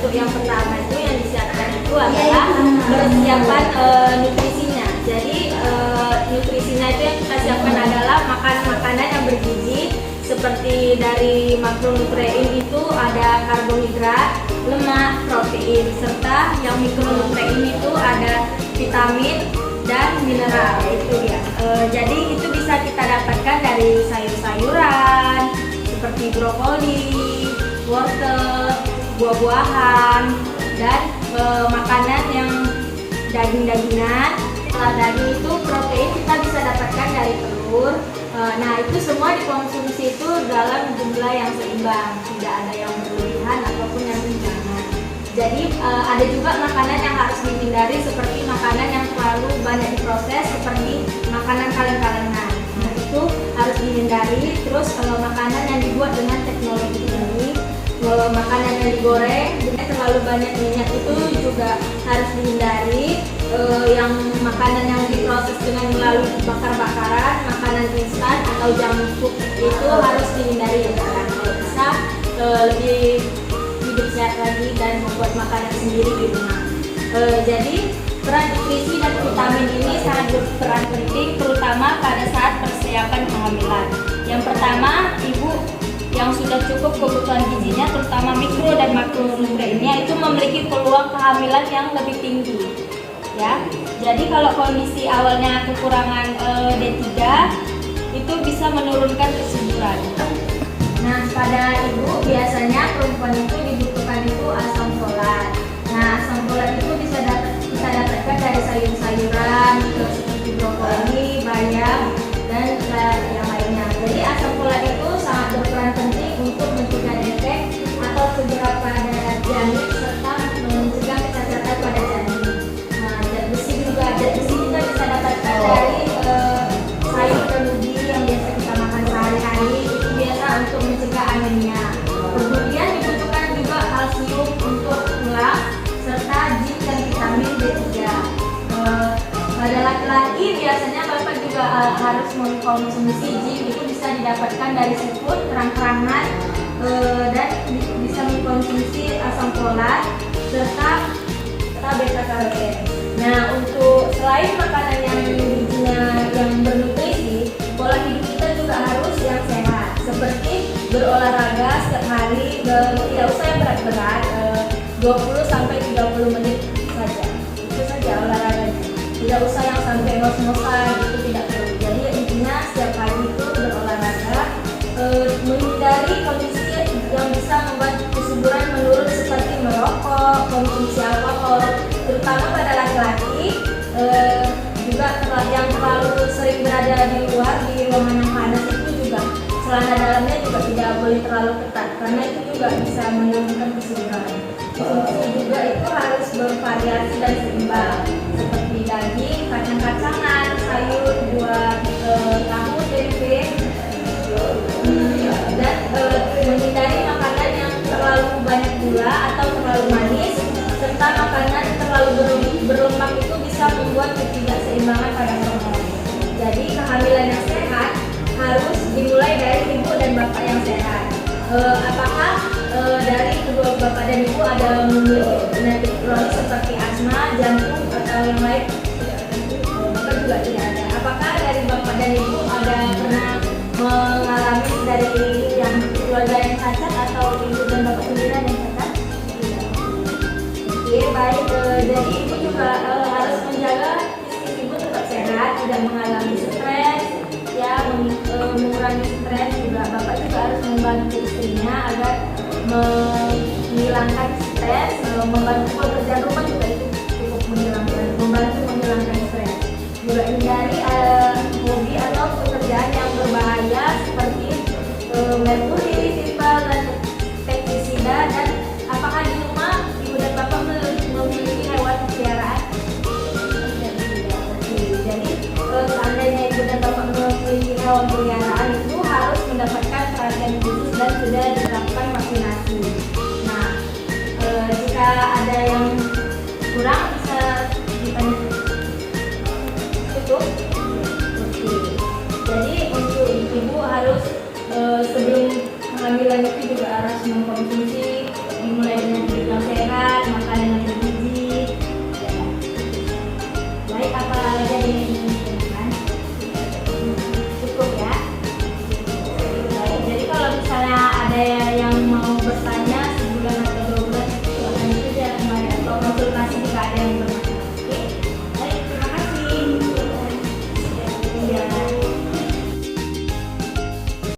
untuk yang pertama itu yang disiapkan itu adalah persiapan nutrisinya. Jadi nutrisinya itu yang kita siapkan adalah makanan yang bergizi, seperti dari makronutrien itu ada karbohidrat, lemak, protein, serta yang mikronutrien itu ada vitamin dan mineral itu ya. Jadi itu bisa kita dapatkan dari sayur-sayuran seperti brokoli, wortel, buah-buahan, dan makanan yang daging-dagingan. Setelah daging itu protein kita bisa dapatkan dari telur. Nah itu semua dikonsumsi itu dalam jumlah yang seimbang, tidak ada yang berlebihan ataupun yang jangan. Jadi ada juga makanan yang harus dihindari seperti makanan yang terlalu banyak diproses seperti makanan kaleng-kalengan. Nah itu harus dihindari. Terus makanan yang dibuat dengan teknologi ini, makanan yang digoreng dengan terlalu banyak minyak itu juga harus dihindari. Yang makanan yang diproses dengan melalui bakar-bakaran, makanan instan atau junk food itu harus dihindari ya kan. Kalau bisa lebih hidup sehat lagi dan membuat makanan sendiri di rumah. Jadi peran nutrisi dan vitamin ini sangat berperan penting terutama pada saat persiapan kehamilan. Yang pertama, ibu yang sudah cukup kebutuhan gizinya terutama mikro dan makronutriennya itu memiliki peluang kehamilan yang lebih tinggi. Ya, jadi kalau kondisi awalnya kekurangan D3 itu bisa menurunkan kesuburan. Nah, pada ibu biasanya perempuan itu dibutuhkan itu asam folat. Nah, asam folat itu bisa kita dapatkan dari sayur-sayuran seperti brokoli, bayam, dan yang lainnya. Jadi asam folat itu sangat berperan penting untuk mencegah defek atau cedera pada janin serta mencegah kecacatan pada janin. Zat besi kita bisa dapatkan dari sayur dan ubi yang biasa kita makan sehari-hari, itu biasa untuk mencegah anemia. Kemudian dibutuhkan juga kalsium untuk tulang serta zinc dan vitamin B3. Pada laki-laki biasanya bapak juga harus mengkonsumsi zinc, itu bisa didapatkan dari seafood, kerang-kerangan, dan bisa mengkonsumsi asam folat serta beta karoten. Nah, untuk selain makanan yang gizinya yang bernutrisi, pola hidup kita juga harus yang sehat, seperti berolahraga setiap hari, tidak usah yang berat-berat, 20 sampai 30 menit saja. Itu saja olahraganya. Tidak usah yang sampai ngos-ngosan, itu tidak perlu. Jadi intinya setiap pagi itu berolahraga, menghindari kondisi yang bisa membuat kesuburan menurun seperti merokok, konsumsi alkohol, terutama pada laki-laki, juga yang terlalu sering berada di luar di ruangan yang panas itu juga celana dalamnya juga tidak boleh terlalu ketat karena itu juga bisa menurunkan kesuburan. Konsumsi juga itu harus bervariasi dan seimbang seperti daging, kacang-kacangan, sayur, buah, tahu, tempe, dan menghindari makanan yang terlalu banyak gula atau terlalu manis serta makanan terlalu berlemak itu bisa membuat ketidakseimbangan pada hormon. Jadi kehamilan yang sehat harus dimulai dari ibu dan bapak yang sehat. Apakah dari kedua bapak dan ibu ada memiliki penyakit kronis seperti asma, jantung atau yang lain? Bapak juga tidak ada. Apakah dari bapak dan ibu ada pernah mengalami dari yang keluarga yang cacat atau ibu dan bapak sendiri yang cacat? Oke, baik. Jadi ibu juga harus menjaga fisik ibu tetap sehat, tidak mengalami stres, ya, mengurangi stres juga. Bapak juga harus membantu istrinya agar menghilangkan stres, membantu pekerjaan rumah juga itu cukup membantu menghilangkan stres. Juga hindari hobi atau pekerjaan yang berbahaya seperti merkuri, timbal, dan pestisida. Dan apakah di rumah ibu dan bapak memiliki hewan peliharaan? Jadi seandainya ibu dan bapak memiliki hewan peliharaan itu harus mendapatkan perhatian khusus dan sudah diterapkan vaksinasi. Nah, jika ada yang kurang bisa ditanya. Cukup? Oke. Jadi untuk ibu harus sebelum kehamilan itu juga harus mengkonsumsi dimulai dengan hidup yang sehat, makanan yang bergizi,